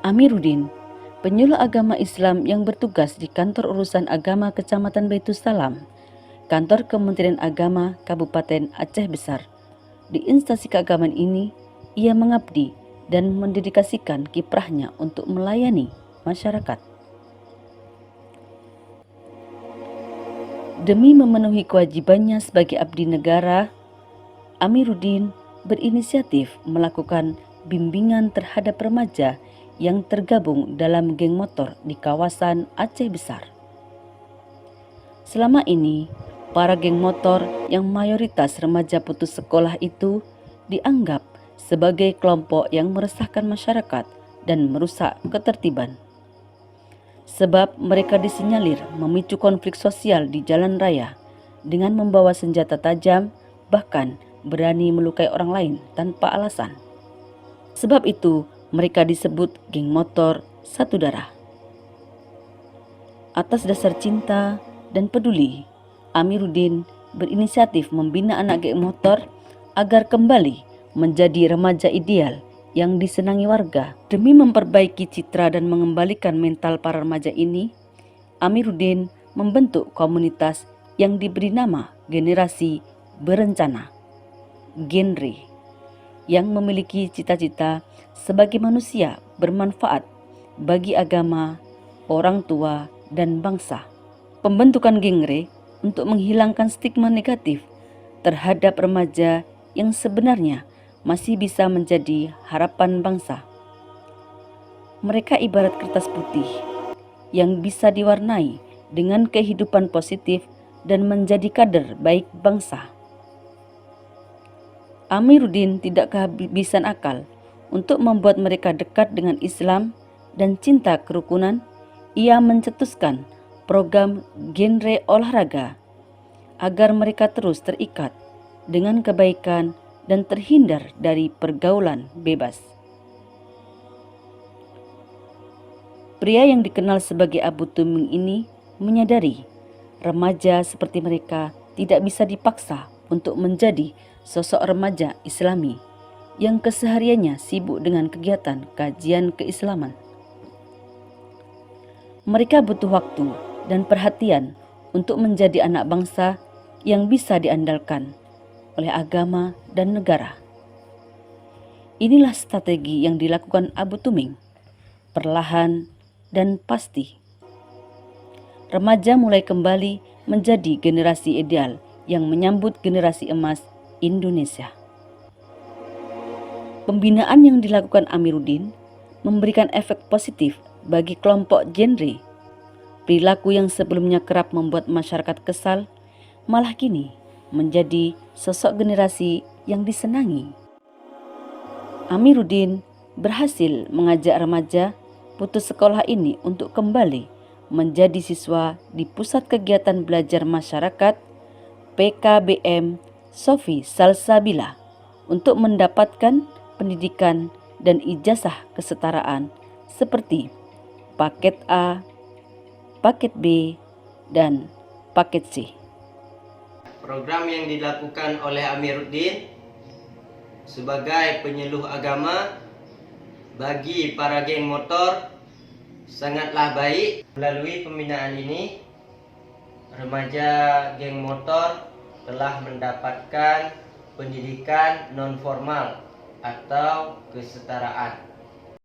Amiruddin, penyuluh agama Islam yang bertugas di Kantor Urusan Agama Kecamatan Baitussalam, Kantor Kementerian Agama Kabupaten Aceh Besar. Di instansi keagamaan ini, ia mengabdi dan mendedikasikan kiprahnya untuk melayani masyarakat. Demi memenuhi kewajibannya sebagai abdi negara, Amiruddin berinisiatif melakukan bimbingan terhadap remaja yang tergabung dalam geng motor di kawasan Aceh Besar. Selama ini, para geng motor yang mayoritas remaja putus sekolah itu dianggap sebagai kelompok yang meresahkan masyarakat dan merusak ketertiban. Sebab mereka disinyalir memicu konflik sosial di jalan raya dengan membawa senjata tajam, bahkan berani melukai orang lain tanpa alasan. Sebab itu, mereka disebut geng motor satu darah. Atas dasar cinta dan peduli, Amiruddin berinisiatif membina anak geng motor agar kembali menjadi remaja ideal yang disenangi warga. Demi memperbaiki citra dan mengembalikan mental para remaja ini, Amiruddin membentuk komunitas yang diberi nama Generasi Berencana, Genre, yang memiliki cita-cita sebagai manusia bermanfaat bagi agama, orang tua, dan bangsa. Pembentukan genre untuk menghilangkan stigma negatif terhadap remaja yang sebenarnya masih bisa menjadi harapan bangsa. Mereka ibarat kertas putih yang bisa diwarnai dengan kehidupan positif dan menjadi kader baik bangsa. Amiruddin tidak kehabisan akal untuk membuat mereka dekat dengan Islam dan cinta kerukunan. Ia mencetuskan program genre olahraga agar mereka terus terikat dengan kebaikan dan terhindar dari pergaulan bebas. Pria yang dikenal sebagai Abu Tuming ini menyadari remaja seperti mereka tidak bisa dipaksa untuk menjadi sosok remaja Islami yang kesehariannya sibuk dengan kegiatan kajian keislaman. Mereka butuh waktu dan perhatian untuk menjadi anak bangsa yang bisa diandalkan oleh agama dan negara. Inilah strategi yang dilakukan Abu Tuming, perlahan dan pasti. Remaja mulai kembali menjadi generasi ideal yang menyambut generasi emas Indonesia. Pembinaan yang dilakukan Amiruddin memberikan efek positif bagi kelompok genre. Perilaku yang sebelumnya kerap membuat masyarakat kesal, malah kini menjadi sosok generasi yang disenangi. Amiruddin berhasil mengajak remaja putus sekolah ini untuk kembali menjadi siswa di Pusat Kegiatan Belajar Masyarakat PKBM Sofi Salsabila untuk mendapatkan pendidikan dan ijazah kesetaraan seperti paket A, paket B, dan paket C. Program yang dilakukan oleh Amiruddin sebagai penyuluh agama bagi para geng motor sangatlah baik. Melalui pembinaan ini, remaja geng motor telah mendapatkan pendidikan non formal atau kesetaraan.